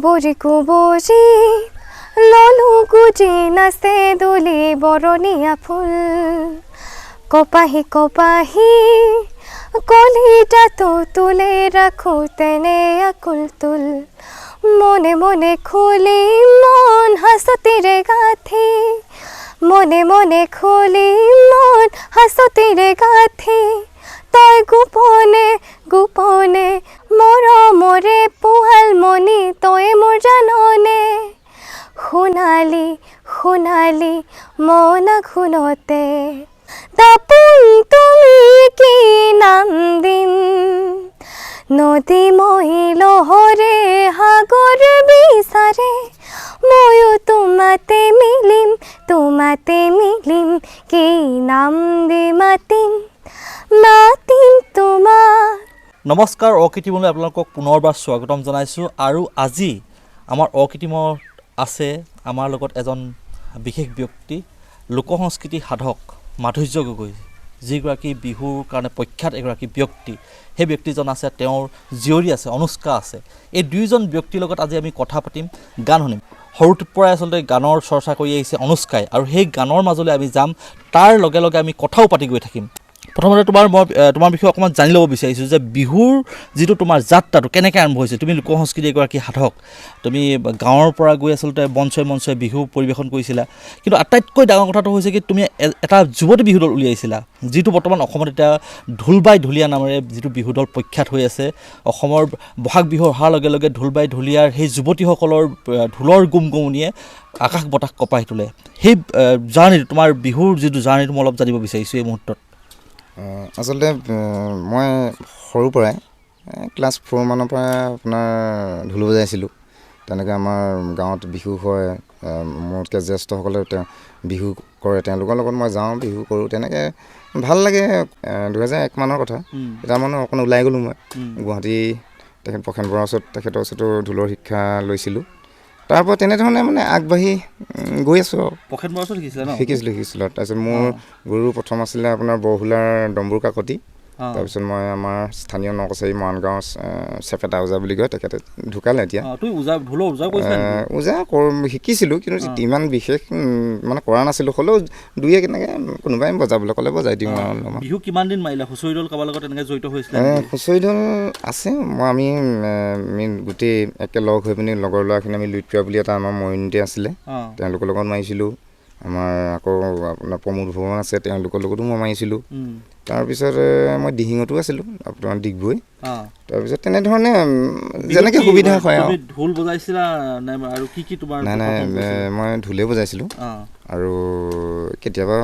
বৰিকো বৰি ললু গুজি নাচে দলি বৰণীয়া ফুল কপাহি কপাহি কলিতাটো তুলে ৰাখো তেনে আকুল তুল মনে মনে খুলি মন হাসতিৰে গাথি মনে মনে খুলি মন হাসতিৰে গাথি তই গোপনে গোপনে মৰমৰে পোহাল মনি তই মোৰ জাননে সোণালী সোণালী মনা খুনতে দাপোন তুমি কি নাম দিম নদী মহিলহৰে সাগৰ বিচাৰে ময়ো তোমাতে মিলিম কি নাম দি মাতিম তোমাক। নমস্কাৰ অকৃত্ৰিমলৈ আপোনালোকক পুনৰবাৰ স্বাগতম জনাইছোঁ আৰু আজি আমাৰ অকৃত্ৰিমত আছে আমাৰ লগত এজন বিশেষ ব্যক্তি লোকসংস্কৃতি সাধক মাধুৰ্য গগৈ যিগৰাকী বিহুৰ কাৰণে প্ৰখ্যাত এগৰাকী ব্যক্তি সেই ব্যক্তিজন আছে তেওঁৰ জীয়ৰী আছে অনুষ্কা আছে এই দুইজন ব্যক্তিৰ লগত আজি আমি কথা পাতিম গান শুনিম সৰুৰ পৰাই আচলতে গানৰ চৰ্চা কৰি আহিছে অনুষ্কাই আৰু সেই গানৰ মাজলৈ আমি যাম তাৰ লগে লগে আমি কথাও পাতি গৈ থাকিম প্ৰথমতে তোমাৰ বিষয়ে অকণমান জানি ল'ব বিচাৰিছোঁ যে বিহুৰ যিটো তোমাৰ যাত্ৰাটো কেনেকৈ আৰম্ভ হৈছে তুমি লোকসংস্কৃতি এগৰাকী সাধক তুমি গাঁৱৰ পৰা গৈ আচলতে মঞ্চই বিহু পৰিৱেশন কৰিছিলা কিন্তু আটাইতকৈ ডাঙৰ কথাটো হৈছে কি তুমি এটা যুৱতী বিহু দল উলিয়াইছিলা যিটো বৰ্তমান অসমত এতিয়া ঢোলবাই ঢুলীয়া নামেৰে যিটো বিহু দল প্ৰখ্যাত হৈ আছে অসমৰ বহাগ বিহু অহাৰ লগে লগে ঢোলবাই ঢুলীয়াৰ সেই যুৱতীসকলৰ ঢোলৰ গুমগুমনিয়ে আকাশ বতাহ কঁপাই তোলে সেই জাৰ্ণিটো তোমাৰ বিহুৰ যিটো জাৰ্ণিটো মই অলপ জানিব বিচাৰিছোঁ এই মুহূৰ্তত আচলতে মই সৰুৰ পৰাই ক্লাছ 4 মানৰ পৰা আপোনাৰ ঢোল বজাইছিলোঁ তেনেকৈ আমাৰ গাঁৱত বিহু হয় মোতকৈ জ্যেষ্ঠসকলে বিহু কৰে তেওঁলোকৰ লগত মই যাওঁ বিহু কৰোঁ তেনেকৈ ভাল লাগে 2001 মানৰ কথা এটা মানে অকণ ওলাই গ'লোঁ মই গুৱাহাটী তেখেত প্ৰসেন বৰাৰ ওচৰত তেখেতৰ ওচৰতো ঢোলৰ শিক্ষা লৈছিলোঁ তাৰপৰা তেনেধৰণে মানে আগবাঢ়ি গৈ আছোঁ আৰু প্ৰসেন বৰাৰ ওচৰত শিকিছিলোঁ তাৰপিছত মোৰ গুৰু প্ৰথম আছিলে আপোনাৰ বৰহুলাৰ ডম্বৰু কাকতি তাৰপিছত মই আমাৰ স্থানীয় নকছাৰী মৰাণগাঁৱৰ চেপেটা ওজা বুলি কয় তেখেতে ঢুকালে এতিয়া ওজা শিকিছিলোঁ কিন্তু ইমান বিশেষ মানে কৰা নাছিলোঁ হ'লেও দুই একেনেকৈ কোনোবাই বজাবলৈ ক'লে বজাই দিওঁ আৰু বিহু কিমান দিন মাৰিলা হুঁচৰি দল কাৰোবাৰ লগত এনেকৈ জড়িত হৈছিলে হুঁচৰি দল আছে আমি গোটেই একেলগ হৈ পিনি লগৰ ল'ৰাখিনি আমি লুইতপুৰা বুলি এটা আমাৰ মৰিণতে আছিলে তেওঁলোকৰ লগত মাৰিছিলোঁ আমাৰ আকৌ আপোনাৰ প্ৰমোদ ভৱন আছে তেওঁলোকৰ লগতো মই মাৰিছিলোঁ তাৰপিছত মই দিহিঙতো আছিলোঁ আপোনাৰ ডিগবৈ তাৰপিছত তেনেধৰণে যেনেকৈ সুবিধা হয় আৰু ঢোল বজাইছিলা আৰু কি তোমাৰ নাই মই ঢোলেই বজাইছিলোঁ আৰু কেতিয়াবা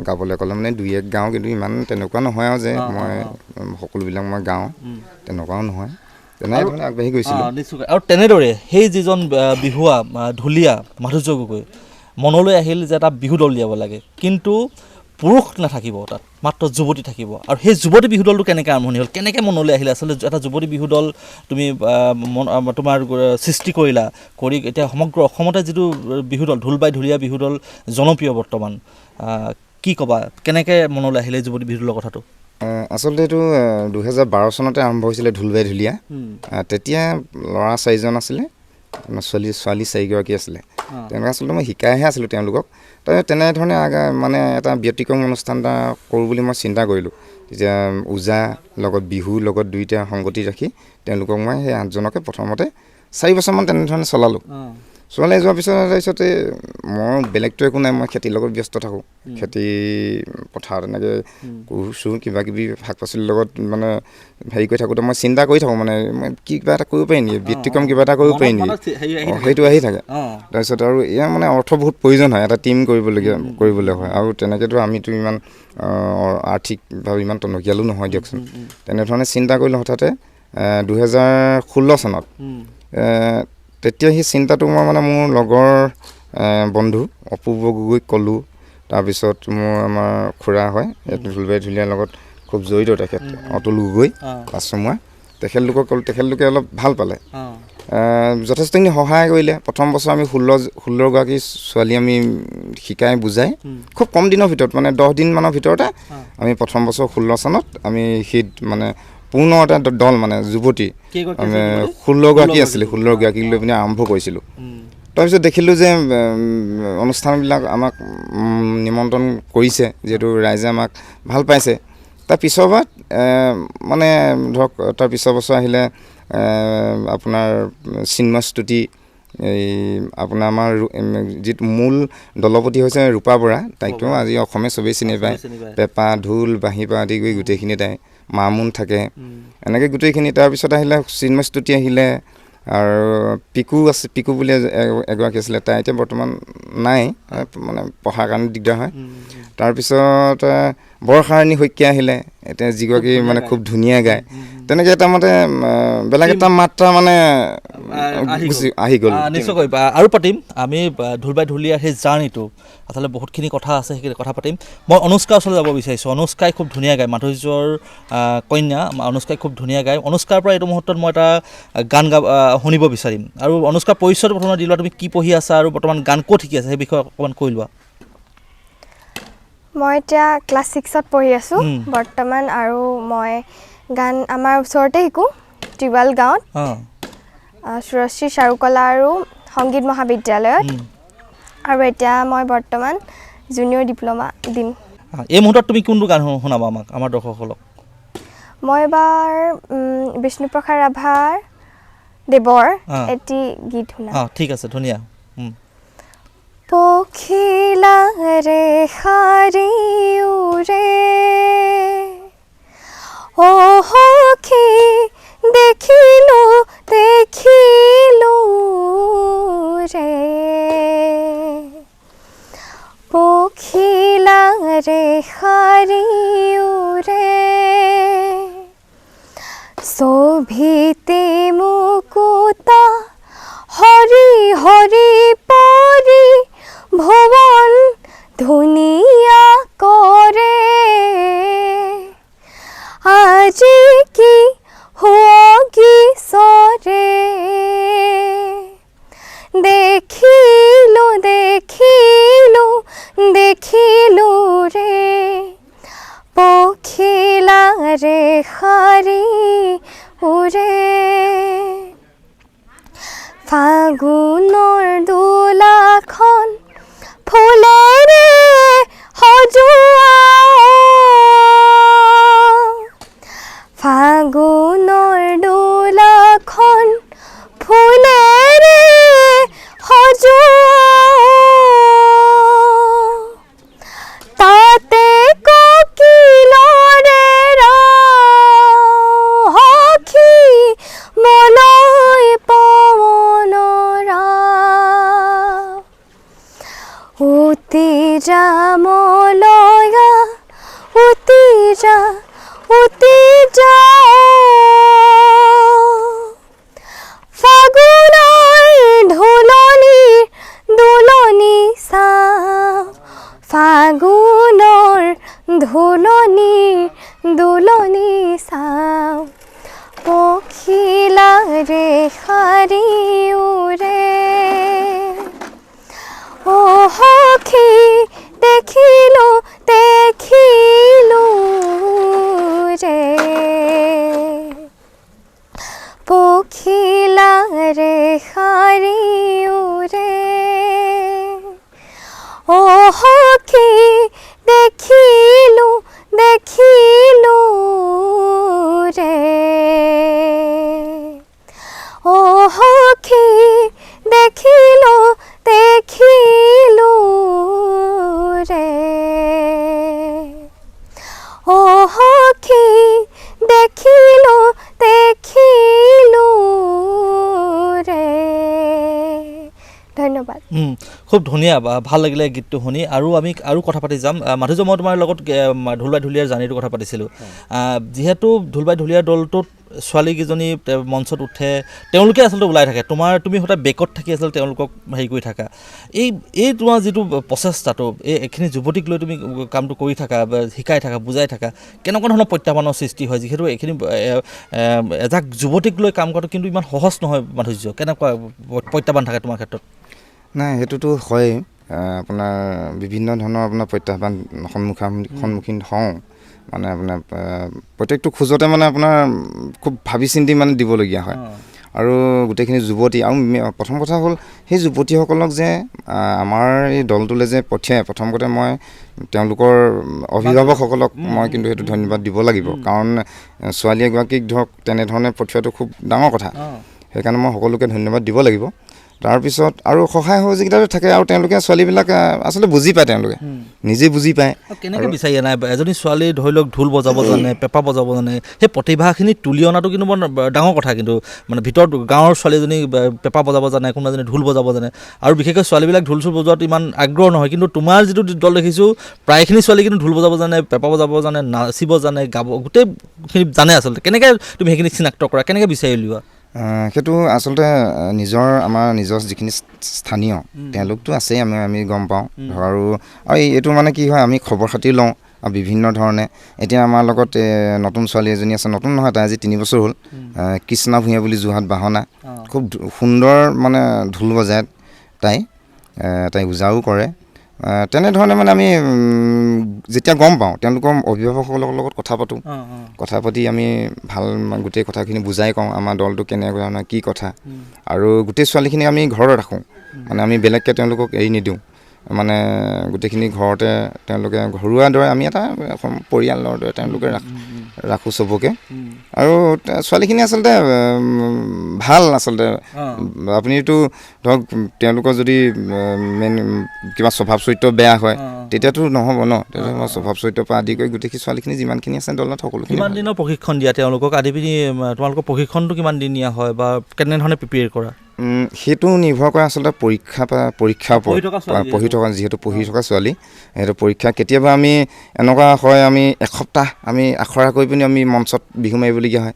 গাবলৈ ক'লে মানে দুই এক গাওঁ কিন্তু ইমান তেনেকুৱা নহয় আৰু যে মই সকলোবিলাক মই গাওঁ তেনেকুৱাও নহয় তেনেধৰণে আগবাঢ়ি গৈছিলোঁ আৰু তেনেদৰে সেই যিজন বিহুৱা ঢুলীয়া মাধুৰ্য গগৈ মনলৈ আহিল যে এটা বিহু দল উলিয়াব লাগে কিন্তু পুৰুষ নাথাকিব তাত মাত্ৰ যুৱতী থাকিব আৰু সেই যুৱতী বিহু দলটো কেনেকৈ আৰম্ভণি হ'ল কেনেকৈ মনলৈ আহিলে আচলতে এটা যুৱতী বিহু দল তুমি তোমাৰ সৃষ্টি কৰি এতিয়া সমগ্ৰ অসমতে যিটো বিহু দল ঢোলবাই ঢুলীয়া বিহু দল জনপ্ৰিয় বৰ্তমান কি ক'বা কেনেকৈ মনলৈ আহিলে যুৱতী বিহু দলৰ কথাটো আচলতে এইটো 2012 চনতে আৰম্ভ হৈছিলে ঢোলবাই ঢুলীয়া তেতিয়া ল'ৰা 4জন আছিলে ছোৱালী 4গৰাকী আছিলে তেওঁলোকে আচলতে মই শিকাইহে আছিলোঁ তেওঁলোকক তেনেধৰণে মানে এটা ব্যতিক্ৰম অনুষ্ঠান এটা কৰোঁ বুলি মই চিন্তা কৰিলোঁ তেতিয়া ওজা লগত বিহুৰ লগত দুইটা সংগতি ৰাখি তেওঁলোকক মই সেই 8জনকে প্ৰথমতে 4 বছৰমান তেনেধৰণে চলালোঁ চলাই যোৱাৰ তাৰপিছতে মোৰ বেলেগটো একো নাই মই খেতিৰ লগত ব্যস্ত থাকোঁ খেতি পথাৰত এনেকৈ কোৰ কিবা কিবি শাক পাচলিৰ লগত মানে হেৰি কৰি থাকোঁতে মই চিন্তা কৰি থাকোঁ মানে মই কিবা এটা কৰিব পাৰি নেকি ব্যতিক্ৰম কিবা এটা কৰিব পাৰি নেকি সেইটো আহি থাকে তাৰপিছত আৰু ইয়াৰ মানে অৰ্থ বহুত প্ৰয়োজন হয় এটা টীম কৰিবলৈ হয় আৰু তেনেকৈতো আমিতো ইমান আৰ্থিকভাৱে ইমান টনকিয়ালো নহয় দিয়কচোন তেনেধৰণে চিন্তা কৰিলোঁ হঠাতে 2016 চনত তেতিয়া সেই চিন্তাটো মই মানে মোৰ লগৰ বন্ধু অপূৰ্ব গগৈক ক'লোঁ তাৰপিছত মোৰ আমাৰ খুৰা হয় ঢোলবাই ঢুলীয়াৰ লগত খুব জড়িত তেখেত অতুল গগৈ পাঁচমুৱা তেখেতলোকক ক'লোঁ তেখেতলোকে অলপ ভাল পালে যথেষ্টখিনি সহায় কৰিলে প্ৰথম বছৰ আমি 16গৰাকী ছোৱালী আমি শিকাই বুজাই খুব কম দিনৰ ভিতৰত মানে 10 দিনমানৰ ভিতৰতে আমি প্ৰথম বছৰ 16 চনত আমি হিট মানে পূৰ্ণ এটা দল মানে যুৱতী 16গৰাকী আছিলে 16গৰাকীক লৈ পিনে আৰম্ভ কৰিছিলোঁ তাৰপিছত দেখিলোঁ যে অনুষ্ঠানবিলাক আমাক নিমন্ত্ৰণ কৰিছে যিহেতু ৰাইজে আমাক ভাল পাইছে তাৰ পিছৰবাৰ মানে ধৰক তাৰ পিছৰ বছৰ আহিলে আপোনাৰ চিন্ময় স্তুতি এই আপোনাৰ আমাৰ যিটো মূল দলপতি হৈছে ৰূপা বৰা তাইকতো আজি অসমে চবেই চিনি পায় পেঁপা ঢোল বাঁহী পৰা আদি কৰি গোটেইখিনি তাই মামুন থাকে এনেকৈ গোটেইখিনি তাৰপিছত আহিলে চিন্ময় স্তুতি আহিলে আৰু পিকু বুলি এগৰাকী আছিলে তাই এতিয়া বৰ্তমান নাই মানে পঢ়াৰ কাৰণে দিগদাৰ হয় তাৰপিছত বৰষাৰণী শইকীয়া আহিলে এতিয়া যিগৰাকী মানে খুব ধুনীয়া গায় তেনেকৈ এটা মতে বেলেগ এটা মাত্ৰা মানে আহি গ'ল নিশ্চয়কৈ আৰু পাতিম আমি ঢোলবাই ঢুলীয়াৰ সেই জাৰ্ণিটো আচলতে বহুতখিনি কথা আছে সেইখিনি কথা পাতিম মই অনুষ্কাৰ ওচৰলৈ যাব বিচাৰিছোঁ অনুষ্কাই খুব ধুনীয়া গায় মাধুৰ্যৰ কন্যা অনুষ্কাই খুব ধুনীয়া গায় অনুষ্কাৰ পৰা এইটো মুহূৰ্তত মই এটা গান শুনিব বিচাৰিম আৰু অনুষ্কাৰ পৰিচয়টো প্ৰথমে দি লোৱা তুমি কি পঢ়ি আছা আৰু বৰ্তমান গান ক'ত শিকি আছা সেই বিষয়ে অকণমান কৈ লোৱা মই এতিয়া ক্লাছ 6ত পঢ়ি আছোঁ বৰ্তমান আৰু মই গান আমাৰ ওচৰতে শিকোঁ টিবাল গাঁৱত সুৰশ্ৰী চাৰুকলা আৰু সংগীত মহাবিদ্যালয়ত আৰু এতিয়া মই বৰ্তমান জুনিয়ৰ ডিপ্ল'মা দিম এই মুহূৰ্তত তুমি কোনটো গান শুনাবা আমাক আমাৰ দৰ্শকসকলক মই এবাৰ বিষ্ণুপ্ৰসাদ ৰাভাৰ দেৱৰ এটি গীত শুনাম ঠিক আছে ধুনীয়া পখিলা ৰে শাৰী উৰে অ সখী দেখিলো ৰে পখিলা ৰে শাৰী উৰে শোভিতে মুকুতা হৰি হৰি পৰি ভুৱন ধুনীয়া কৰে আজি কি হোগী চৰে দেখিলো ৰে পখিলা ৰে শাৰী উৰে ফাগুনৰ দোলাখন ফুলেৰে সজোৱা ফাগুনৰ দোলাখন ফুলেৰে সজোৱা তাতে কোকিলৰে সখী মলৈ পৱনৰা উতি যা ফাগুনৰ দোলনি চাওঁ ফাগুনৰ দোলনি চাওঁ পখিলা ৰে শাৰী উৰে অ সখী দেখিলো ৰে পখিলা ৰে শাৰী উৰে অ সখী দেখিলো ৰে অ সখী দেখিলো ৰে অ সখী দেখিলো ৰে ধন্যবাদ খুব ধুনীয়া ভাল লাগিলে গীতটো শুনি আৰু আমি আৰু কথা পাতি যাম মাধুৰ্য মই তোমাৰ লগত ঢোলবাই ঢুলীয়াৰ জাৰ্ণিটোৰ কথা পাতিছিলোঁ যিহেতু ঢোলবাই ঢুলীয়াৰ দলটোত ছোৱালীকেইজনী মঞ্চত উঠে তেওঁলোকে আচলতে ওলাই থাকে তুমি সদায় বেকত থাকি আচলতে তেওঁলোকক হেৰি কৰি থাকা এই তোমাৰ যিটো প্ৰচেষ্টাটো এইখিনি যুৱতীক লৈ তুমি কামটো কৰি থাকা শিকাই থাকা বুজাই থাকা কেনেকুৱা ধৰণৰ প্ৰত্যাহ্বানৰ সৃষ্টি হয় যিহেতু এইখিনি এজাক যুৱতীক লৈ কাম কৰাটো কিন্তু ইমান সহজ নহয় মাধুৰ্য কেনেকুৱা প্ৰত্যাহ্বান থাকে তোমাৰ ক্ষেত্ৰত নাই সেইটোতো হয়েই আপোনাৰ বিভিন্ন ধৰণৰ আপোনাৰ প্ৰত্যাহ্বান সন্মুখীন হওঁ মানে আপোনাৰ প্ৰত্যেকটো খোজতে মানে আপোনাৰ খুব ভাবি চিন্তি মানে দিবলগীয়া হয় আৰু গোটেইখিনি যুৱতী আৰু প্ৰথম কথা হ'ল সেই যুৱতীসকলক যে আমাৰ এই দলটোলৈ যে পঠিয়াই প্ৰথম কথা মই তেওঁলোকৰ অভিভাৱকসকলক মই কিন্তু সেইটো ধন্যবাদ দিব লাগিব কাৰণ ছোৱালী এগৰাকীক ধৰক তেনেধৰণে পঠিওৱাটো খুব ডাঙৰ কথা সেইকাৰণে মই সকলোকে ধন্যবাদ দিব লাগিব তাৰপিছত আৰু সহায় সহযোগিতাটো থাকে আৰু তেওঁলোকে ছোৱালীবিলাক আচলতে বুজি পায় তেওঁলোকে নিজে বুজি পায় কেনেকৈ বিচাৰি নাই এজনী ছোৱালী ধৰি লওক ঢোল বজাব জানে পেঁপা বজাব জানে সেই প্ৰতিভাখিনি তুলি অনাটো কিন্তু বৰ ডাঙৰ কথা কিন্তু মানে ভিতৰত গাঁৱৰ ছোৱালীজনী পেঁপা বজাব জানে কোনোবাজনী ঢোল বজাব জানে আৰু বিশেষকৈ ছোৱালীবিলাক ঢোল চোল বজোৱাত ইমান আগ্ৰহ নহয় কিন্তু তোমাৰ যিটো দল দেখিছোঁ প্ৰায়খিনি ছোৱালী কিন্তু ঢোল বজাব জানে পেঁপা বজাব জানে নাচিব জানে গাব গোটেইখিনি জানে আচলতে কেনেকৈ তুমি সেইখিনি চিনাক্ত কৰা কেনেকৈ বিচাৰি উলিওৱা সেইটো আচলতে আমাৰ নিজৰ যিখিনি স্থানীয় তেওঁলোকতো আছেই আমি গম পাওঁ ধৰ আৰু এইটো মানে কি হয় আমি খবৰ খাতি লওঁ আৰু বিভিন্ন ধৰণে এতিয়া আমাৰ লগত নতুন ছোৱালী এজনী আছে নতুন নহয় তাই আজি 3 বছৰ হ'ল কৃষ্ণা ভূঞা বুলি যোৰহাট বাহনা খুব সুন্দৰ মানে ঢোল বজায় তাই ওজাও কৰে তেনেধৰণে মানে আমি যেতিয়া গম পাওঁ তেওঁলোকৰ অভিভাৱকসকলৰ লগত কথা পাতি আমি ভাল গোটেই কথাখিনি বুজাই কওঁ আমাৰ দলটো কেনেকুৱা ধৰণৰ কি কথা আৰু গোটেই ছোৱালীখিনি আমি ঘৰত ৰাখোঁ মানে আমি বেলেগকৈ তেওঁলোকক এৰি নিদিওঁ মানে গোটেইখিনি ঘৰতে তেওঁলোকে ঘৰুৱা দৰে আমি এটা পৰিয়ালৰ দৰে তেওঁলোকে ৰাখোঁ চবকে আৰু ছোৱালীখিনি আচলতে ভাল আচলতে আপুনিতো ধৰক তেওঁলোকৰ যদি মেইন কিবা স্বভাৱ চৰিত্ৰ বেয়া হয় তেতিয়াতো নহ'ব ন তেতিয়া স্বভাৱ চৰিত্ৰৰ পৰা আদি কৰি গোটেইখিনি ছোৱালীখিনি যিমানখিনি আছে দলত সকলোখিনি কিমান দিনৰ প্ৰশিক্ষণ দিয়া তেওঁলোকক আদি পিনি তোমালোকৰ প্ৰশিক্ষণটো কিমান দিন দিয়া হয় বা কেনেধৰণে প্ৰিপেয়াৰ কৰা সেইটো নিৰ্ভৰ কৰে আচলতে পৰীক্ষাৰ পঢ়ি থকা যিহেতু পঢ়ি থকা ছোৱালী সেইটো পৰীক্ষা কেতিয়াবা আমি এনেকুৱা হয় আমি এসপ্তাহ আমি আখৰা কৰি পিনি আমি মঞ্চত বিহু মাৰিবলগীয়া হয়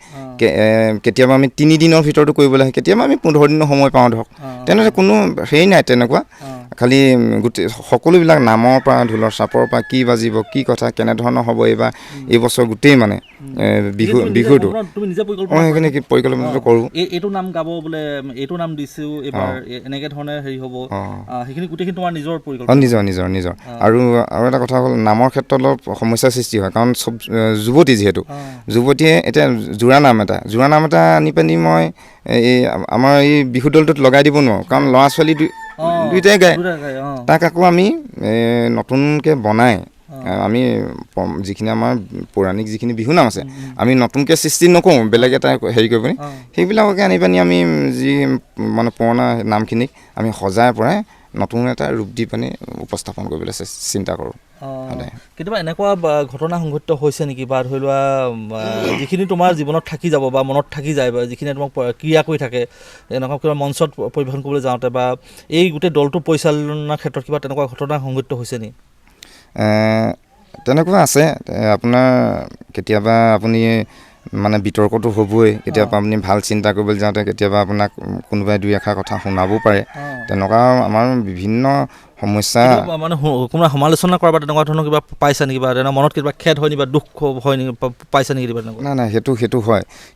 কেতিয়াবা আমি 3 দিনৰ ভিতৰতো কৰিবলৈ হয় কেতিয়াবা আমি 15 দিনৰ সময় পাওঁ ধৰক তেনেদৰে কোনো হেৰি নাই তেনেকুৱা খালি গোটেই সকলোবিলাক নামৰ পৰা ঢোলৰ চাপৰ পৰা কি বাজিব কি কথা কেনেধৰণৰ হ'ব এইবছৰ গোটেই মানে বিহুটো সেইখিনি পৰিকল্পনাটো কৰোঁ এইটো নাম গাব বোলে এইটো নাম দিছোঁ এইবাৰ এনেকৈ ধৰণে হেৰি হ'ব সেইখিনি গোটেইখিনি তোমাৰ নিজৰ পৰিকল্পনা নিজৰ আৰু এটা কথা হ'ল নামৰ ক্ষেত্ৰত অলপ সমস্যাৰ সৃষ্টি হয় কাৰণ চব যুৱতী যিহেতু যুৱতীয়ে এতিয়া জোৰা নাম এটা আনি পিনি মই এই আমাৰ এই বিহু দলটোত লগাই দিব নোৱাৰোঁ কাৰণ ল'ৰা ছোৱালী দুইটাই গায় তাক আকৌ আমি নতুনকৈ বনাই আমি যিখিনি আমাৰ পৌৰাণিক যিখিনি বিহু নাম আছে আমি নতুনকৈ সৃষ্টি নকৰোঁ বেলেগ এটা হেৰি কৰি পিনি সেইবিলাককে আনি পিনি আমি যি মানে পুৰণা নামখিনিক আমি সজাই পৰাই নতুন এটা ৰূপ দি পিনি উপস্থাপন কৰিবলৈ চিন্তা কৰোঁ কেতিয়াবা এনেকুৱা ঘটনা সংঘটিত হৈছে নেকি বা ধৰি লোৱা যিখিনি তোমাৰ জীৱনত থাকি যাব বা মনত থাকি যায় বা যিখিনি তোমাক ক্ৰিয়া কৰি থাকে এনেকুৱা কিবা মঞ্চত পৰিৱেশন কৰিবলৈ যাওঁতে বা এই গোটেই দলটো পৰিচালনাৰ ক্ষেত্ৰত কিবা তেনেকুৱা ঘটনা সংঘটিত হৈছে নেকি তেনেকুৱা আছে আপোনাৰ কেতিয়াবা আপুনি মানে বিতৰ্কটো হ'বই কেতিয়াবা আপুনি ভাল চিন্তা কৰিবলৈ যাওঁতে কেতিয়াবা আপোনাক কোনোবাই 2 এষাৰ কথা শুনাবও পাৰে তেনেকুৱা আমাৰ বিভিন্ন সমস্যা মানে কোনোবা সমালোচনা কৰা বা তেনেকুৱা ধৰণৰ কিবা পাইছা নেকি বা তেনেকুৱা মনত কিবা খেদ হয় নেকি বা দুখ হয় নেকি পাইছা নেকি কিবা তেনেকুৱা নাই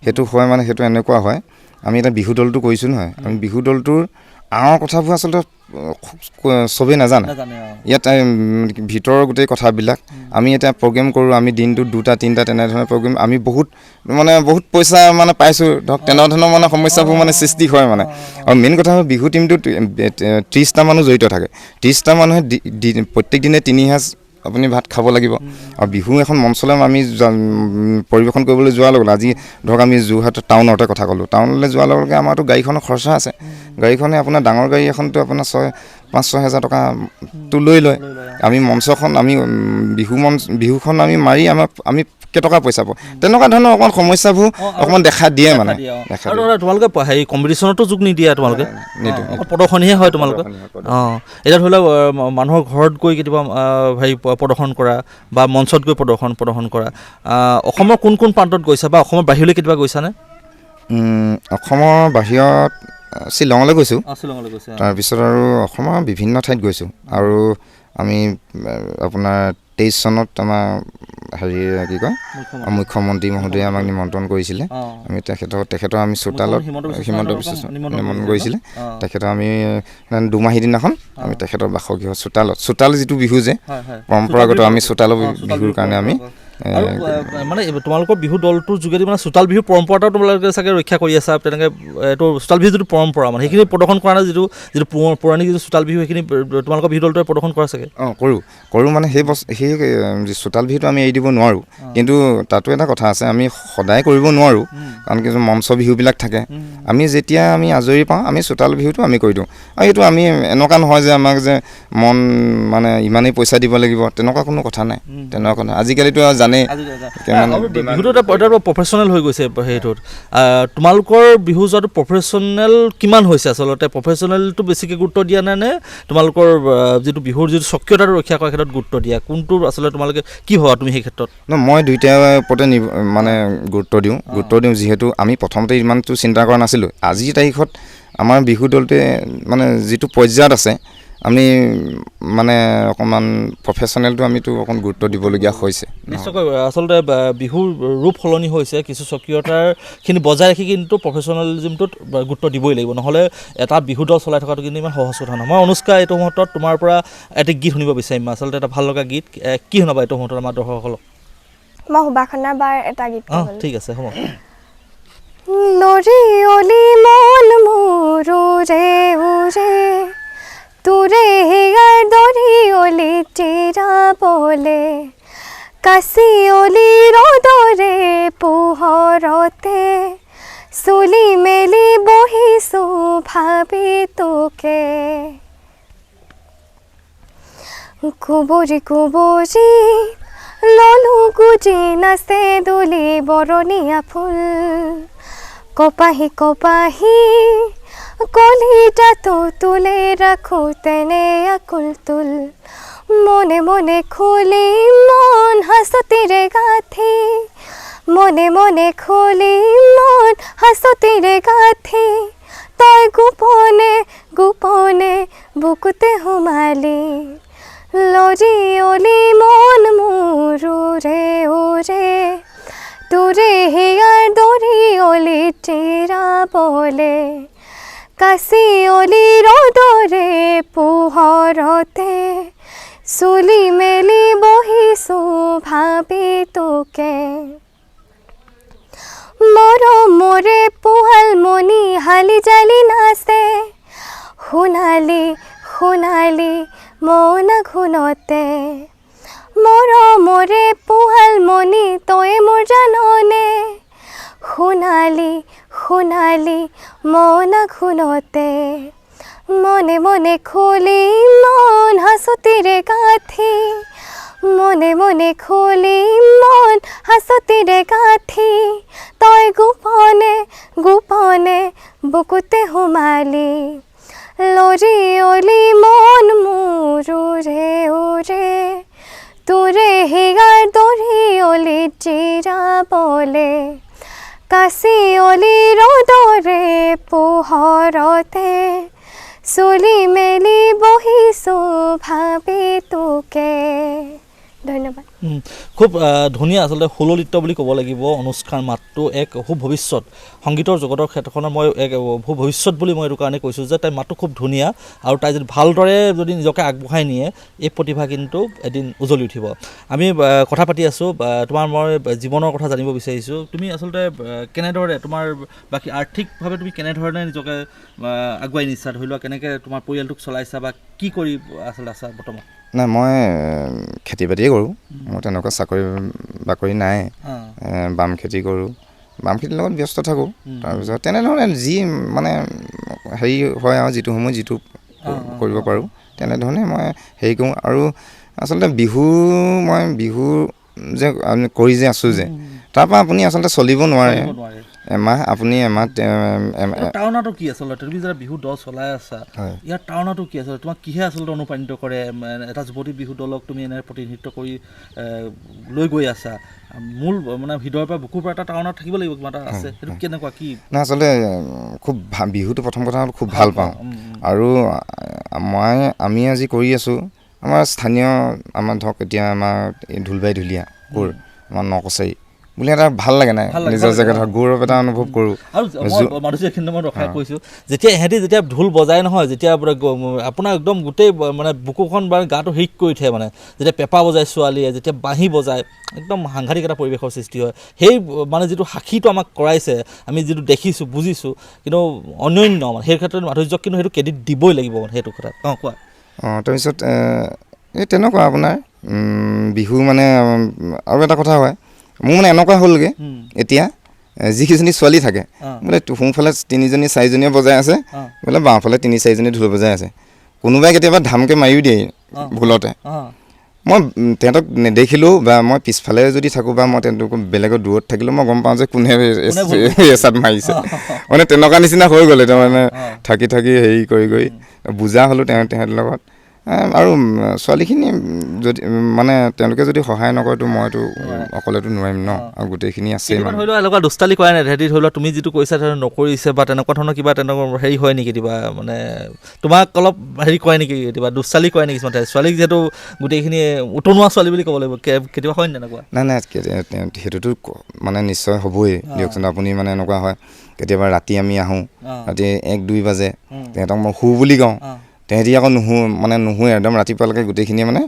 সেইটো হয় মানে সেইটো এনেকুৱা হয় আমি এটা বিহু দলটো কৰিছোঁ নহয় আমি বিহু দলটোৰ আঁৰৰ কথাবোৰ আচলতে চবেই নাজানে ইয়াত ভিতৰৰ গোটেই কথাবিলাক আমি এটা প্ৰগ্ৰেম কৰোঁ আমি দিনটোত 2টা 3টা তেনেধৰণৰ প্ৰগ্ৰেম আমি বহুত পইচা মানে পাইছোঁ ধৰক তেনেধৰণৰ মানে সমস্যাবোৰ মানে সৃষ্টি হয় মানে আৰু মেইন কথা হ'ল বিহু টীমটোত 30টা মানুহ জড়িত থাকে 30টা মানুহে প্ৰত্যেক দিনে 3 সাঁজ আপুনি ভাত খাব লাগিব আৰু বিহু এখন মঞ্চলৈ আমি পৰিৱেশন কৰিবলৈ যোৱাৰ লগত আজি ধৰক আমি যোৰহাট টাউনতে কথা ক'লোঁ টাউনলৈ যোৱাৰ লগে লগে আমাৰতো গাড়ীখনৰ খৰচা আছে গাড়ীখনে আপোনাৰ ডাঙৰ গাড়ী এখনতো আপোনাৰ 5-6 হাজাৰ টকাটো লৈ লয় আমি মঞ্চখন আমি বিহুখন আমি মাৰি আমি কেইটকা পইচা পাওঁ তেনেকুৱা ধৰণৰ অকণমান সমস্যাবোৰ অকণমান দেখা দিয়ে মানে তোমালোকে হেৰি কম্পিটিশ্যনতো যোগ নিদিয়া তোমালোকে প্ৰদৰ্শনীহে হয় তোমালোকে এতিয়া ধৰি লওক মানুহৰ ঘৰত গৈ কেতিয়াবা হেৰি প্ৰদৰ্শন কৰা বা মঞ্চত গৈ প্ৰদৰ্শন কৰা অসমৰ কোন প্ৰান্তত গৈছা বা অসমৰ বাহিৰলৈ কেতিয়াবা গৈছানে অসমৰ বাহিৰত শ্বিলঙলৈ গৈছোঁ তাৰপিছত আৰু অসমৰ বিভিন্ন ঠাইত গৈছোঁ আৰু আমি আপোনাৰ 23 চনত আমাৰ হেৰি কি কয় মুখ্যমন্ত্ৰী মহোদয়ে আমাক নিমন্ত্ৰণ কৰিছিলে আমি তেখেতৰ আমি চোতালত হিমন্ত বিশ্ব নিমন্ত্ৰণ কৰিছিলে তেখেতৰ আমি দুমাহী দিনাখন আমি তেখেতৰ বাসগৃহ চোতাল যিটো বিহু যে পৰম্পৰাগত আমি চোতালৰ বিহুৰ কাৰণে আমি আৰু মানে তোমালোকৰ বিহু দলটোৰ যোগেদি মানে চোতাল বিহুৰ পৰম্পৰাটো তোমালোকে চাগে ৰক্ষা কৰি আছা তেনেকৈ এইটো চোতাল বিহু যিটো পৰম্পৰা মানে সেইখিনি প্ৰদৰ্শন কৰা নাই যিটো পৌৰাণিক যিটো চোতাল বিহু সেইখিনি তোমালোকৰ বিহু দলটোৱে প্ৰদৰ্শন কৰা চাগে কৰোঁ মানে সেই চোতাল বিহুটো আমি এৰি দিব নোৱাৰোঁ কিন্তু তাতো এটা কথা আছে আমি সদায় কৰিব নোৱাৰোঁ কাৰণ কিছু মঞ্চ বিহুবিলাক থাকে আমি যেতিয়া আমি আজৰি পাওঁ আমি চোতাল বিহুটো আমি কৰি দিওঁ আৰু এইটো আমি এনেকুৱা নহয় যে আমাক যে মন মানে ইমানেই পইচা দিব লাগিব তেনেকুৱা কোনো কথা নাই তেনেকুৱা কথা আজিকালিতো জানেই বিহুটো এটা প্ৰফেশ্যনেল হৈ গৈছে সেইটোত তোমালোকৰ বিহু যোৱাটো প্ৰফেশ্যনেল কিমান হৈছে আচলতে প্ৰফেশ্যনেলটো বেছিকৈ গুৰুত্ব দিয়া নে তোমালোকৰ যিটো বিহুৰ যিটো স্বকীয়তাটো ৰক্ষা কৰাৰ ক্ষেত্ৰত গুৰুত্ব দিয়া কোনটো আচলতে তোমালোকে কি ভাবা তুমি সেই ক্ষেত্ৰত মই দুইটাৰ ওপৰতে মানে গুৰুত্ব দিওঁ যিহেতু আমি প্ৰথমতে ইমানটো চিন্তা কৰা নাছিলোঁ আজিৰ তাৰিখত আমাৰ বিহু দলটোৱে মানে যিটো পৰ্যায়ত আছে আমি মানে অকণমান প্ৰফেশ্যনেলটো আমিতো অকণ গুৰুত্ব দিবলগীয়া হৈছে নিশ্চয়কৈ আচলতে বিহুৰ ৰূপ সলনি হৈছে কিছু স্বকীয়তাৰখিনি বজাই ৰাখি কিন্তু প্ৰফেশ্যনেলিজিমটোত গুৰুত্ব দিবই লাগিব নহ'লে এটা বিহু দল চলাই থকাটো কিন্তু ইমান সহজ কথা নহয় মই অনুষ্কা এইটো মুহূৰ্তত তোমাৰ পৰা এটা গীত শুনিব বিচাৰিম আচলতে এটা ভাল লগা গীত কি শুনাবা এইটো মুহূৰ্তত আমাৰ দৰ্শকসকলক মই সুবাসনা বাৰ এটা গীত ঠিক আছে হ'ব লৰি অলি মন মোৰো ৰে উৰে তোৰে হেয়াৰ দৰি অলি চিৰাবলে কাচি অলি ৰ'দৰে পোহৰতে চুলি মেলি বহিছো ভাবি তোকে কুবৰি কুবৰি ললো গুজি নাচে দুলি বৰণীয়া ফুল কপাহি কপাহি কলিতাটো তুলে ৰাখো তেনে আকুল তুল মনে মনে খুলি মন হাসতিৰে গাথি মনে মনে খুলি মন হাসতিৰে গাথি তই গোপনে গোপনে বুকুতে সোমালি লৰি অলি মন মোৰো ৰে ওৰে তোৰে হেয়াৰ দৰি অলি চিৰাবলে কাচি অলি ৰ'দৰে পোহৰতে চুলি মেলি বহিছো ভাবি তোকে মৰমৰে পোৱালমণি হালি জালি নাচে সোণালী সোণালী মন ঘুণতে মৰমৰে পোৱালমণি তই মোৰ জাননে সোণালী সোণালী মন ঘুণতে মনে মনে খুলি মন হাসতিৰে গাথি মনে মনে খুলি মন হাসতিৰে গাথি তই গোপনে গোপনে বুকুতে সোমালি লৰি অলি মন মোৰো ৰে ওৰে তোৰে হেয়াৰ দৰি অলি চিৰাবলে কাচি অলি ৰ'দৰে পোহৰতে চুলি মেলি বহিছো ভাবি তোকে ধন্যবাদ খুব ধুনীয়া আচলতে সুললিত বুলি ক'ব লাগিব অনুষ্কাৰ মাতটো এক সুভৱিষ্যত সংগীতৰ জগতৰ ক্ষেত্ৰখনৰ মই এক সুভৱিষ্যত বুলি মই এইটো কাৰণে কৈছোঁ যে তাইৰ মাতটো খুব ধুনীয়া আৰু তাই যদি ভালদৰে যদি নিজকে আগবঢ়াই নিয়ে এই প্ৰতিভা কিন্তু এদিন উজলি উঠিব আমি কথা পাতি আছোঁ তোমাৰ মই জীৱনৰ কথা জানিব বিচাৰিছোঁ তুমি আচলতে কেনেদৰে তোমাৰ বাকী আৰ্থিকভাৱে তুমি কেনেধৰণে নিজকে আগুৱাই নিছা ধৰি লোৱা কেনেকৈ তোমাৰ পৰিয়ালটোক চলাইছা বা কি কৰি আচলতে আছা বৰ্তমান নাই মই খেতি বাতিয়ে কৰোঁ মোৰ তেনেকুৱা চাকৰি বাকৰি নাই বাম খেতি কৰোঁ বাম খেতিৰ লগত ব্যস্ত থাকোঁ তাৰপিছত তেনেধৰণে যি মানে হেৰি হয় আৰু যিটো সময় যিটো কৰিব পাৰোঁ তেনেধৰণে মই হেৰি কৰোঁ আৰু আচলতে মই বিহু যে আমি কৰি যে আছোঁ যে তাৰপৰা আপুনি আচলতে চলিব নোৱাৰে এমাহ টাউনতো কি আচলতে তুমি যেতিয়া বিহু দল চলাই আছা ইয়াৰ টাউনতো কি আচলতে তোমাক কিহে আচলতে অনুপ্ৰাণিত কৰে এটা যুৱতী বিহু দলক তুমি এনে প্ৰতিনিধিত্ব কৰি লৈ গৈ আছা মূল মানে হৃদয়ৰ পৰা বুকুৰ পৰা এটা টাউনত থাকিব লাগিব কিবা এটা আছে সেইটো কেনেকুৱা কি নাই আচলতে খুব বিহুটো প্ৰথম কথা হ'ল খুব ভাল পাওঁ আৰু আমি আজি কৰি আছোঁ আমাৰ স্থানীয় আমাৰ ধৰক এতিয়া আমাৰ ঢোলবাৰী ঢুলীয়া কোৰ আমাৰ নকছাৰী বুলি এটা ভাল লাগে নাই নিজৰ জেগাত গৌৰৱ এটা অনুভৱ কৰোঁ। আৰু মাধুৰ্য এইখিনি মই ৰখাই কৈছোঁ যেতিয়া ইহঁতি যেতিয়া ঢোল বজাই নহয় যেতিয়া আপোনাৰ একদম গোটেই মানে বুকুখন বা গাটো হিট কৰি উঠে মানে যেতিয়া পেঁপা বজায় ছোৱালীয়ে যেতিয়া বাঁহী বজায় একদম সাংঘাতিক এটা পৰিৱেশৰ সৃষ্টি হয়। সেই মানে যিটো সাক্ষীটো আমাক কৰাইছে আমি যিটো দেখিছোঁ বুজিছোঁ কিন্তু অনন্য মানে সেই ক্ষেত্ৰত মাধুৰ্যক কিন্তু সেইটো ক্ৰেডিট দিবই লাগিব মানে সেইটো কথা। কোৱা। তাৰপিছত এই তেনেকুৱা আপোনাৰ বিহু মানে আৰু এটা কথা হয় মোৰ মানে এনেকুৱা হ'লগৈ এতিয়া যিকেইজনী ছোৱালী থাকে বোলে সোঁফালে 3জনী 4জনীয়ে বজাই আছে বোলে বাওঁফালে 3-4জনী ঢোল বজাই আছে। কোনোবাই কেতিয়াবা ধামকৈ মাৰিও দিয়ে ভুলতে। মই তেহেঁতক নেদেখিলেও বা মই পিছফালে যদি থাকোঁ বা মই তেওঁলোকক বেলেগৰ দূৰত থাকিলেও মই গম পাওঁ যে কোনে এচাত মাৰিছে মানে তেনেকুৱা নিচিনা হৈ গ'ল তাৰমানে থাকি হেৰি কৰি বুজা হ'লোঁ তেহেঁতৰ লগত। আৰু ছোৱালীখিনি যদি মানে তেওঁলোকে যদি সহায় নকৰেতো মইতো অকলেতো নোৱাৰিম ন আৰু গোটেইখিনি আছে মানে ধৰি লোৱা এনেকুৱা দুষ্টালি কৰা নাই ধৰি লোৱা তুমি যিটো কৈছা নকৰিছে বা তেনেকুৱা ধৰণৰ কিবা তেনেকুৱা হেৰি হয় নেকি কিবা মানে তোমাক অলপ হেৰি কৰে নেকি কিবা দুষ্টালি কৰে নেকি কিছুমান ছোৱালীক যিহেতু গোটেইখিনি উতনোৱা ছোৱালী বুলি ক'ব লাগিব কেতিয়াবা হয় তেনেকুৱা? নাই সেইটোতো মানে নিশ্চয় হ'বই দিয়কচোন। আপুনি মানে এনেকুৱা হয় কেতিয়াবা ৰাতি আমি আহোঁ ৰাতি 1-2 বাজে তেহেঁতক মই শু বুলি কওঁ তেহেঁতি আকৌ নুশুৱে একদম ৰাতিপুৱালৈকে গোটেইখিনিয়ে মানে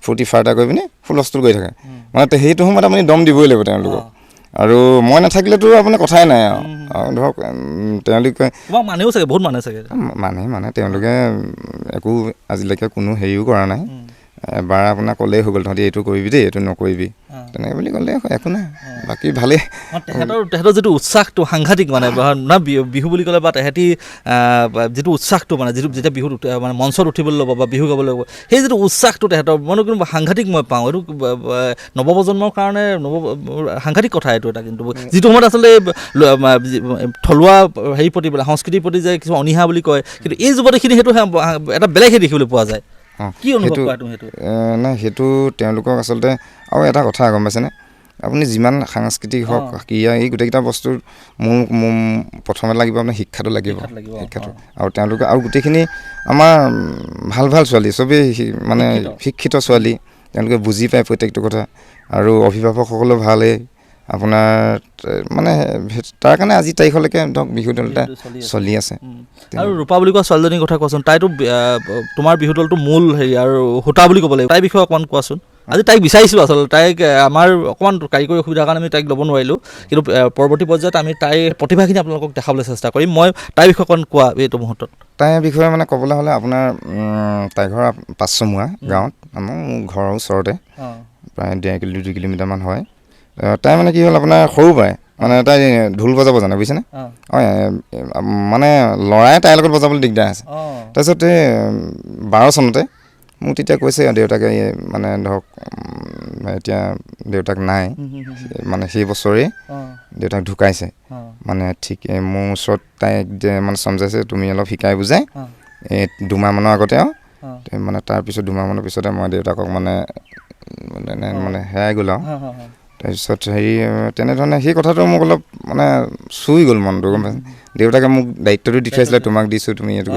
ফূৰ্তি ফাৰ্তা কৰি পিনি হুলস্থুল কৰি থাকে মানে সেইটো সময়ত আপুনি দম দিবই লাগিব তেওঁলোকক। আৰু মই নাথাকিলেতো আপোনাৰ কথাই নাই আৰু ধৰক তেওঁলোকে মানেও চাগে বহুত মানে তেওঁলোকে একো আজিলৈকে কোনো হেৰিও কৰা নাই। এবাৰ আপোনাক ক'লেই হৈ গ'ল তহঁতি এইটো কৰিবি দেই এইটো নকৰিবি তেনেকৈ বুলি ক'লে একো নাই বাকী ভালেই। তেহেঁতৰ যিটো উৎসাহটো সাংঘাতিক মানে না বিহু বুলি ক'লে বা তেহেঁতি যিটো উৎসাহটো মানে যিটো যেতিয়া বিহুত মানে মঞ্চত উঠিবলৈ ল'ব বা বিহু গাবলৈ ল'ব সেই যিটো উৎসাহটো তেহেঁতৰ মনে কিন্তু সাংঘাতিক মই পাওঁ। এইটো নৱপ্ৰজন্মৰ কাৰণে সাংঘাতিক কথা এইটো এটা কিন্তু যিটো সময়ত আচলতে থলুৱা হেৰি প্ৰতি সংস্কৃতিৰ প্ৰতি যে কিছু অনীহা বুলি কয় কিন্তু এই যুৱতীখিনি সেইটো এটা বেলেগহে দেখিবলৈ পোৱা যায়। কি অনুভৱ কৰা তুমি সেইটো? নাই সেইটো তেওঁলোকক আচলতে আৰু এটা কথা গম পাইছেনে আপুনি যিমান সাংস্কৃতিক হওক ক্ৰীড়া এই গোটেইকেইটা বস্তুৰ মোৰ প্ৰথমে লাগিব আপোনাৰ শিক্ষাটো লাগিব শিক্ষাটো আৰু তেওঁলোকে আৰু গোটেইখিনি আমাৰ ভাল ছোৱালী চবেই মানে শিক্ষিত ছোৱালী তেওঁলোকে বুজি পায় প্ৰত্যেকটো কথা আৰু অভিভাৱকসকলেও ভালেই আপোনাৰ মানে তাৰ কাৰণে আজি তাৰিখলৈকে ধৰক বিহু দলটা চলি আছে। আৰু ৰূপা বুলি কোৱা ছোৱালীজনীৰ কথা কোৱাচোন তাইতো তোমাৰ বিহু দলটো মূল হেৰি আৰু সূতা বুলি ক'ব লাগিব তাইৰ বিষয়ে অকণমান কোৱাচোন। আজি তাইক বিচাৰিছোঁ আচলতে তাইক আমাৰ অকণমান কাৰিকৰী অসুবিধাৰ কাৰণে আমি তাইক ল'ব নোৱাৰিলোঁ কিন্তু পৰৱৰ্তী পৰ্যায়ত আমি তাইৰ প্ৰতিভাখিনি আপোনালোকক দেখাবলৈ চেষ্টা কৰিম। মই তাইৰ বিষয়ে অকণমান কোৱা এইটো মুহূৰ্তত। তাইৰ বিষয়ে মানে ক'বলৈ হ'লে আপোনাৰ তাইৰ ঘৰ 5 গাঁৱত মোৰ ঘৰৰ ওচৰতে প্ৰায় 1.5-2 কিলোমিটাৰমান হয়। তাই মানে কি হ'ল আপোনাৰ সৰু পৰাই মানে তাই ঢোল বজাব জানে বুজিছেনে মানে ল'ৰাই তাইৰ লগত বজাবলৈ দিগদাৰ আছে। তাৰপিছত 12 চনতে মোক তেতিয়া কৈছে দেউতাকে মানে ধৰক এতিয়া দেউতাক নাই মানে সেই বছৰেই দেউতাক ঢুকাইছে মানে ঠিক মোৰ ওচৰত তাইক মানে চমজাইছে তুমি অলপ শিকাই বুজাই 2 মাহমানৰ আগতে আৰু মানে তাৰপিছত 2 মাহমানৰ পিছতে মই দেউতাকক মানে হেৰাই গ'ল আৰু তাৰপিছত হেৰি তেনেধৰণে সেই কথাটো মোক অলপ মানে চুই গ'ল মনটো গম পাইছে। দেউতাকে মোক দায়িত্বটো দি থৈছিলে তোমাক দিছোঁ তুমি এইটো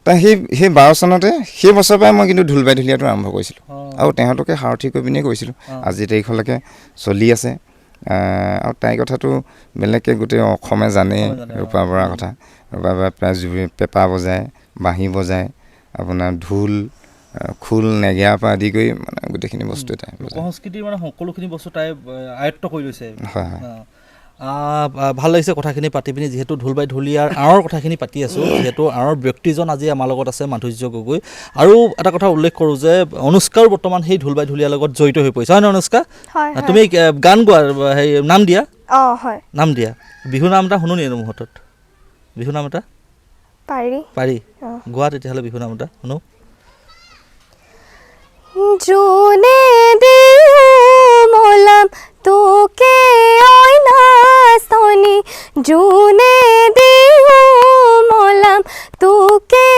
তাই সেই 12 চনতে সেই বছৰৰ পৰাই মই কিন্তু ঢোল ঢুলীয়াটো আৰম্ভ কৰিছিলোঁ আৰু তেওঁলোকে সাৰথি কৰি পিনিয়ে কৰিছিলোঁ আজি তাৰিখলৈকে চলি আছে। আৰু তাইৰ কথাটো বেলেগকৈ গোটেই অসমে জানেই ৰূপা বৰাৰ কথা। ৰূপা বৰাই প্ৰায় পেঁপা বজায় বাঁহী বজায় আপোনাৰ ঢোল খোল নেগেৰাৰ পৰা আদি কৰি মানে গোটেইখিনি বস্তু তাই সংস্কৃতিৰ মানে সকলোখিনি বস্তু তাই আয়ত্ব কৰি লৈছে। হয় ভাল লাগিছে কথাখিনি পাতি পিনি যিহেতু ঢোলবাই-ঢুলীয়াৰ আঁৰৰ কথাখিনি পাতি আছোঁ যিহেতু আঁৰৰ ব্যক্তিজন আজি আমাৰ লগত আছে মাধুৰ্য গগৈ। আৰু এটা কথা উল্লেখ কৰোঁ যে অনুষ্কাও বৰ্তমান সেই ঢোলবাই-ঢুলীয়াৰ লগত জড়িত হৈ পৰিছে হয় নে অনুষ্কা? তুমি গান গোৱা হেৰি নাম দিয়া নাম দিয়া বিহু নাম এটা শুনো নি মুহূৰ্তত বিহু নাম এটা পাৰি গোৱা তেতিয়াহ'লে বিহু নাম এটা শুনো। জোনে দিও মোলাম তোকে অইনাস্তনি জোনে দিও মোলাম তোকে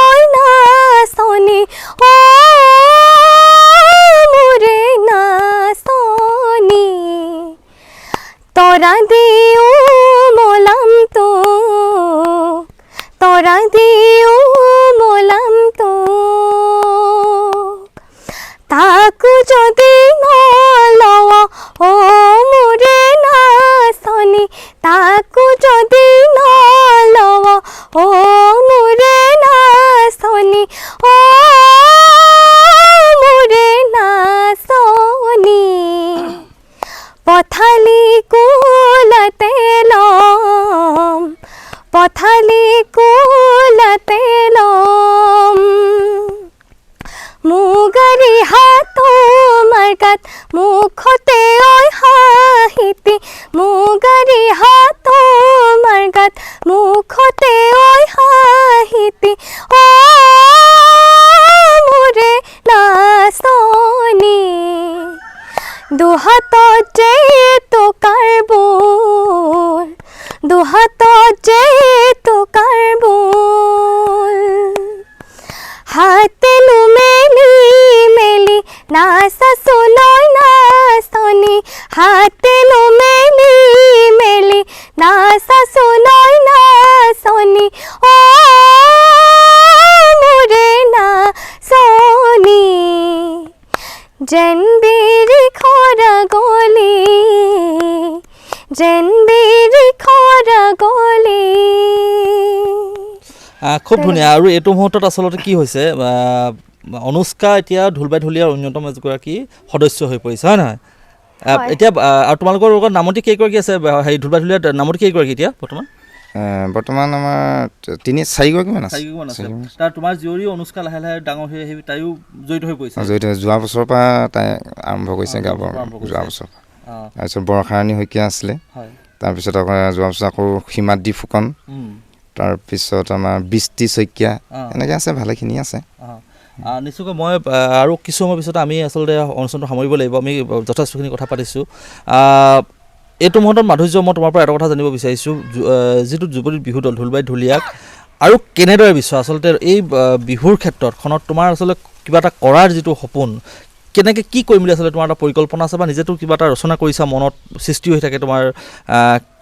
অইনাস্তনি ও মোরে নাস্তনি তোরা দিও মোলাম তো তোরা দিও মোলাম তো তাকু যদি নলও ও মোরে ও মোৰে নাচনী পথালি কুলতে লম পথালি কুলতে লম মুগাৰী হাত মাৰ্গাত মুখতে ঐ হাঁহিতি মুগাৰী হাত মাৰ্গাত মুখতে ঐ হাঁহিতি ও মোৰে নাচনী দুহাতত যে টকাৰ বোল দুহাতত যে টকাৰ বোল হাতেলো মেলি মেলি নাচাচোলৈ নাচনী হাতেলো মেলি মেলি নাচাচোলৈ নাচনী ও মোৰে নাচনী যেন বিৰিখৰ গলি যেন বিৰিখৰ গলি খুব ধুনীয়া আৰু এইটো মুহূৰ্তত আচলতে কি হৈছে অনুষ্কা এতিয়া ঢোলবাই ঢুলীয়াৰ অন্যতম এগৰাকী সদস্য হৈ পৰিছে হয় নহয় এতিয়া আৰু তোমালোকৰ লগত নামতি কেইগৰাকী আছে হেৰি ঢোলবাই ঢুলীয়াৰ নামতি কেইগৰাকী এতিয়া বৰ্তমান আমাৰ 4-5গৰাকীমান আছে তাৰ তোমাৰ জীয়ৰী অনুষ্কা লাহে লাহে ডাঙৰ হৈ আহি তাইও জড়িত হৈ পৰিছে জড়িত যোৱা বছৰৰ পৰা তাই আৰম্ভ কৰিছে গাব যোৱা বছৰ তাৰপিছত বৰষাৰাণী শইকীয়া আছিলে তাৰপিছত আকৌ যোৱা বছৰ আকৌ সীমাদ্ৰী ফুকন তাৰপিছত আমাৰ বৃষ্টি শইকীয়া এনেকৈ আছে ভালেখিনি আছে নিশ্চয়কৈ মই আৰু কিছু সময়ৰ পিছত আমি আচলতে অনুষ্ঠানটো সামৰিব লাগিব আমি যথেষ্টখিনি কথা পাতিছোঁ এইটো মুহূৰ্তত মাধুৰ্য মই তোমাৰ পৰা এটা কথা জানিব বিচাৰিছোঁ যিটো যুৱতী বিহু দল ঢোলবাই ঢুলীয়াক আৰু কেনেদৰে বিশ্বাস আচলতে এই বিহুৰ ক্ষেত্ৰখনত তোমাৰ আচলতে কিবা এটা কৰাৰ যিটো সপোন কেনেকৈ কি কৰিম বুলি আচলতে তোমাৰ এটা পৰিকল্পনা আছে বা নিজেতো কিবা এটা ৰচনা কৰিছা মনত সৃষ্টি হৈ থাকে তোমাৰ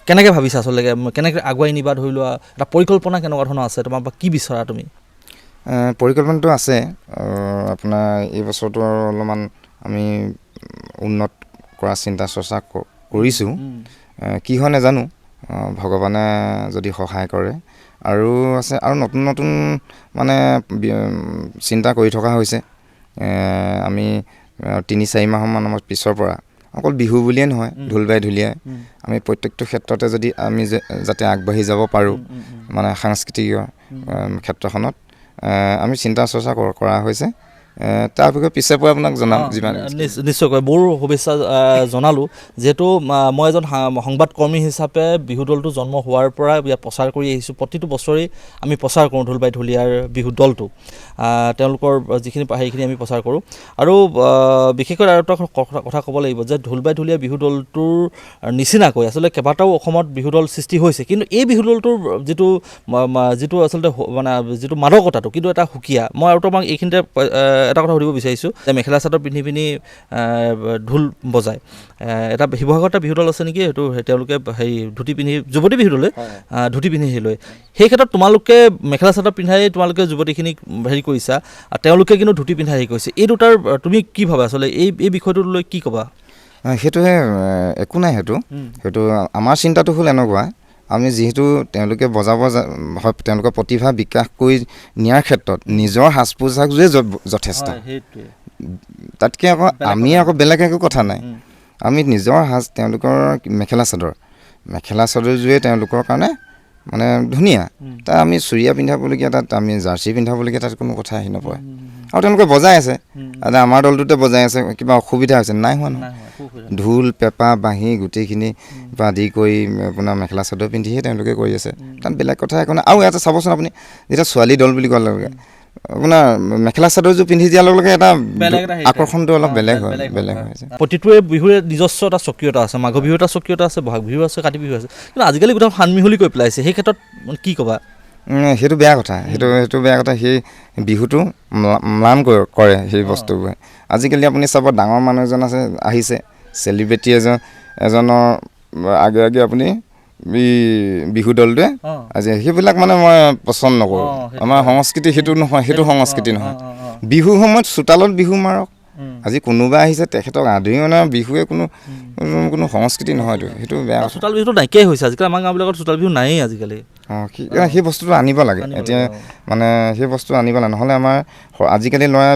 কেনেকৈ ভাবিছা আচলতে কেনেকৈ আগুৱাই নিবা ধৰি লোৱা এটা পৰিকল্পনা কেনেকুৱা ধৰণৰ আছে তোমাৰ বা কি বিচৰা তুমি পৰিকল্পনাটো আছে আপোনাৰ এই বছৰটো আৰু অলপমান আমি উন্নত কৰা চিন্তা চৰ্চা কৰিছোঁ কি হয় নাজানো ভগৱানে যদি সহায় কৰে আৰু আছে আৰু নতুন নতুন মানে চিন্তা কৰি থকা হৈছে আমি 3-4 মাহৰ পিছৰ পৰা অকল বিহু বুলিয়ে নহয় ঢোলবাই ঢুলীয়াই আমি প্ৰত্যেকটো ক্ষেত্ৰতে যদি আমি যাতে আগবাঢ়ি যাব পাৰোঁ মানে সাংস্কৃতিক ক্ষেত্ৰখনত আমি চিন্তা চৰ্চা কৰা হৈছে তাৰ বিষয়ে পিছে পৰে আপোনাক জনাম যিমান নিশ্চয়কৈ মোৰ শুভেচ্ছা জনালোঁ যিহেতু মই এজন সংবাদকৰ্মী হিচাপে বিহু দলটো জন্ম হোৱাৰ পৰা ইয়াত প্ৰচাৰ কৰি আহিছোঁ প্ৰতিটো বছৰেই আমি প্ৰচাৰ কৰোঁ ঢোলবাই ঢুলীয়াৰ বিহু দলটো তেওঁলোকৰ যিখিনি সেইখিনি আমি প্ৰচাৰ কৰোঁ আৰু বিশেষকৈ আৰু এটা কথা ক'ব লাগিব যে ঢোলবাই ঢুলীয়া বিহু দলটোৰ নিচিনাকৈ আচলতে কেইবাটাও অসমত বিহু দল সৃষ্টি হৈছে কিন্তু এই বিহু দলটোৰ যিটো আচলতে মানে যিটো মাদকতাটো কিন্তু এটা সুকীয়া মই আৰু তোমাক এইখিনিতে এটা কথা সুধিব বিচাৰিছোঁ যে মেখেলা চাদৰ পিন্ধি পিনি ঢোল বজায় এটা শিৱসাগৰ এটা বিহু দল আছে নেকি সেইটো তেওঁলোকে হেৰি ধুতি পিন্ধি যুৱতী বিহু দলে ধুতি পিন্ধি লৈ সেই ক্ষেত্ৰত তোমালোকে মেখেলা চাদৰ পিন্ধাই তোমালোকে যুৱতীখিনিক হেৰি কৰিছা আৰু তেওঁলোকে কিন্তু ধুতি পিন্ধাই হেৰি কৰিছে এই দুটাৰ তুমি কি ভাবা আচলতে এই বিষয়টোক লৈ কি ক'বা সেইটোহে একো নাই সেইটো আমাৰ চিন্তাটো হ'ল এনেকুৱা আমি যিহেতু তেওঁলোকে বজাব হয় তেওঁলোকৰ প্ৰতিভা বিকাশ কৰি নিয়াৰ ক্ষেত্ৰত নিজৰ সাজ পোছাকযোৰে যথেষ্ট তাতকৈ আকৌ আমি আকৌ বেলেগ একো কথা নাই আমি নিজৰ সাজ তেওঁলোকৰ মেখেলা চাদৰযোৰে তেওঁলোকৰ কাৰণে মানে ধুনীয়া তাত আমি চুৰিয়া পিন্ধাবলগীয়া তাত আমি জাৰ্চি পিন্ধাবলগীয়া তাত কোনো কথা আহি নপৰে আৰু তেওঁলোকে বজাই আছে আমাৰ দলটোতে বজাই আছে কিবা অসুবিধা হৈছে নাই হোৱা নহয় ঢোল পেঁপা বাঁহী গোটেইখিনি পৰা আদি কৰি আপোনাৰ মেখেলা চাদৰ পিন্ধিহে তেওঁলোকে কৰি আছে তাত বেলেগ কথা একো নাই আৰু ইয়াতে চাবচোন আপুনি যেতিয়া ছোৱালী দল বুলি কোৱাৰ লগে লগে আপোনাৰ মেখেলা চাদৰযোৰ পিন্ধি দিয়াৰ লগে লগে এটা আকৰ্ষণটো অলপ বেলেগ হয় প্ৰতিটোৱে বিহুৰে নিজস্ব এটা স্বকীয়তা আছে মাঘ বিহু এটা স্বকীয়তা আছে বহাগ বিহু আছে কাতি বিহু আছে কিন্তু আজিকালি গোটেই সানমিহলি কৰি পেলাইছে সেই ক্ষেত্ৰত কি ক'বা সেইটো বেয়া কথা সেইটো বেয়া কথা সেই বিহুটো ম্লান কৰে সেই বস্তুবোৰে আজিকালি আপুনি চাব ডাঙৰ মানুহ এজন আহিছে চেলিব্ৰিটি এজনৰ আগে আগে আপুনি বিহু দলটোৱে আজি সেইবিলাক মানে মই পচন্দ নকৰোঁ আমাৰ সংস্কৃতি সেইটো নহয় সেইটো সংস্কৃতি নহয় বিহু সময়ত চোতালত বিহু মাৰক আজি কোনোবা আহিছে তেখেতক আদৰি অনা বিহুৱে কোনো সংস্কৃতি নহয়তো, সেইটো বেয়া। চোতাল বিহুটো নাইকিয়াই হৈছে আজিকালি, আমাৰ গাঁওবিলাকত চোতাল বিহু নায়েই আজিকালি। সেই বস্তুটো আনিব লাগে এতিয়া, মানে সেই বস্তু আনিব লাগে, নহ'লে আমাৰ আজিকালি ল'ৰা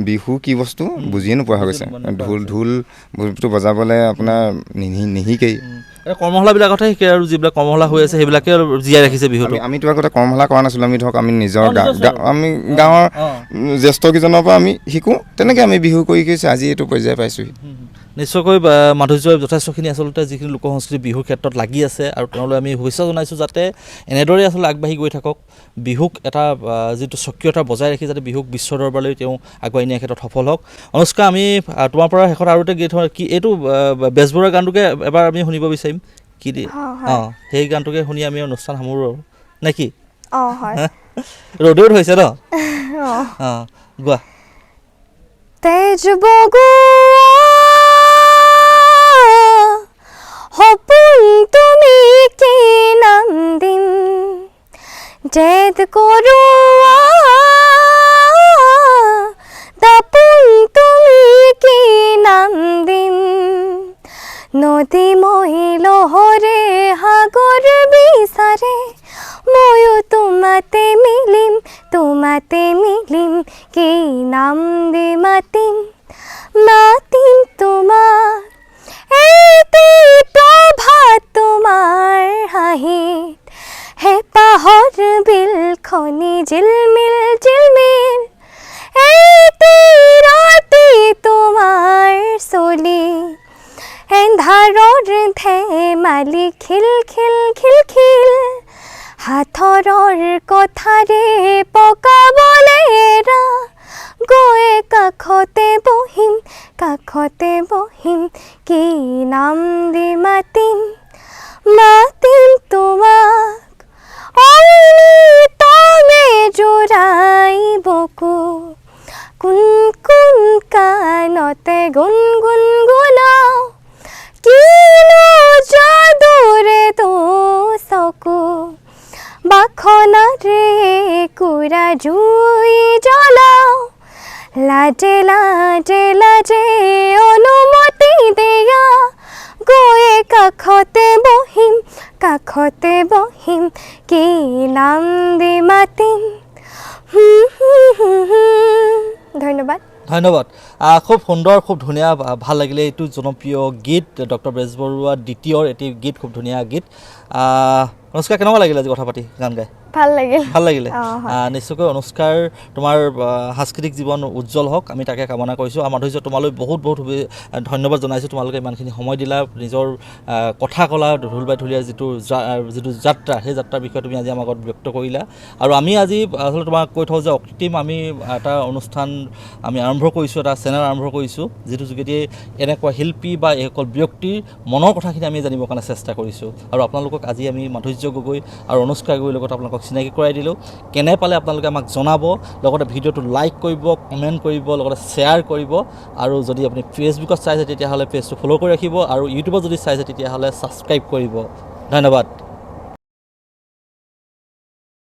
বিহু কি বস্তু বুজিয়ে নোপোৱা হৈ গৈছে। ঢোলটো বজাবলৈ আপোনাৰ নিশিকেই। কৰ্মশালাবিলাকতহে শিকে, আৰু যিবিলাক কৰ্মশালা হৈ আছে সেইবিলাকে জীয়াই ৰাখিছে বিহুটো। আমিতো আগতে কৰ্মশালা কৰা নাছিলোঁ, আমি ধৰক আমি নিজৰ আমি গাঁৱৰ জ্যেষ্ঠকেইজনৰ পৰা আমি শিকোঁ, তেনেকৈ আমি বিহু কৰি গৈছোঁ, আজি এইটো পৰ্যায় পাইছোঁহি। নিশ্চয়কৈ মাধুৰ্যই যথেষ্টখিনি আচলতে যিখিনি লোক সংস্কৃতি বিহুৰ ক্ষেত্ৰত লাগি আছে, আৰু তেওঁলৈ আমি শুভেচ্ছা জনাইছোঁ যাতে এনেদৰেই আচলতে আগবাঢ়ি গৈ থাকক, বিহুক এটা যিটো স্বকীয়তা বজাই ৰাখি যাতে বিহুক বিশ্ব দৰবাৰলৈ তেওঁ আগুৱাই নিয়াৰ ক্ষেত্ৰত সফল হওক। অনুষ্কা, আমি তোমাৰ পৰা শেষত আৰু এটা গীত কি এইটো বেজবৰুৱাৰ গানটোকে এবাৰ আমি শুনিব বিচাৰিম, কি দি সেই গানটোকে শুনি আমি অনুষ্ঠান সামৰোঁ নে কি? ৰ'দত হৈছে ন? গোৱা। তেজ বগুৱা সপোন তুমি কি নাম দিম, জেদ কৰোৱা দাপোন তুমি কি নাম দিম, নদী মই লহৰে সাগৰ বিচাৰে, ময়ো তোমাতে মিলিম কি নাম দি মাতিম তোমাক, এটি প্ৰভাত তোমাৰ হাঁহিত, হেঁপাহৰ বিলখনি জিলমিল, এটি ৰাতি তোমাৰ চলি, এন্ধাৰৰ ধেমালি খিল হাথৰৰ কথাৰে পকাবলে এৰা, গৈ কাষতে বহিম কি নাম দি মাতিম তোমাক, তমে জোৰাই বকু, কোন কাণতে গুণগুণাও, কিনো যাদুৰে তো চকু, বাখনাৰে কুৰা জুই জ্বলাও, লাজে অনুমতি দিয়া, গৈ কাষতে বহিম কি নাম দি মাতিম। ধন্যবাদ। খুব সুন্দৰ, খুব ধুনীয়া, ভাল লাগিলে। এইটো জনপ্ৰিয় গীত ডক্টৰ বেজবৰুৱা দ্বিতীয়ৰ এটি গীত, খুব ধুনীয়া গীত। অনুষ্কা, কেনেকুৱা লাগিলে আজি কথা পাতি, গান গাই? ভাল লাগিলে। নিশ্চয়কৈ অনুষ্কাৰ তোমাৰ সাংস্কৃতিক জীৱন উজ্জ্বল হওক, আমি তাকে কামনা কৰিছোঁ। আৰু মাধুৰ্য, তোমালৈ বহুত ধন্যবাদ জনাইছোঁ, তোমালোকে ইমানখিনি সময় দিলা, নিজৰ কথা ক'লা, ঢোলবাই ঢুলীয়াৰ যিটো যাত্ৰা, সেই যাত্ৰাৰ বিষয়ে তুমি আজি আমাৰ আগত ব্যক্ত কৰিলা। আৰু আমি আজি আচলতে তোমাক কৈ থওঁ যে অকৃত্ৰিম আমি এটা অনুষ্ঠান আমি আৰম্ভ কৰিছোঁ, এটা চেনেল আৰম্ভ কৰিছোঁ, যিটো যোগেদি এনেকুৱা শিল্পী বা এইসকল ব্যক্তিৰ মনৰ কথাখিনি আমি জানিবৰ কাৰণে চেষ্টা কৰিছোঁ। আৰু আপোনালোকক আজি আমি মাধুৰ্য গগৈ আৰু অনুষ্কা গগৈৰ লগত আপোনালোকক চিনাকি কৰাই দিলোঁ। কেনে পালে আপোনালোকে আমাক জনাব, লগতে ভিডিঅ'টো লাইক কৰিব, কমেণ্ট কৰিব, লগতে শ্বেয়াৰ কৰিব। আৰু যদি আপুনি ফেচবুকত চাইছে তেতিয়াহ'লে পেজটো ফ'ল' কৰি ৰাখিব, আৰু ইউটিউবত যদি চাইছে তেতিয়াহ'লে ছাবস্ক্ৰাইব কৰিব। ধন্যবাদ।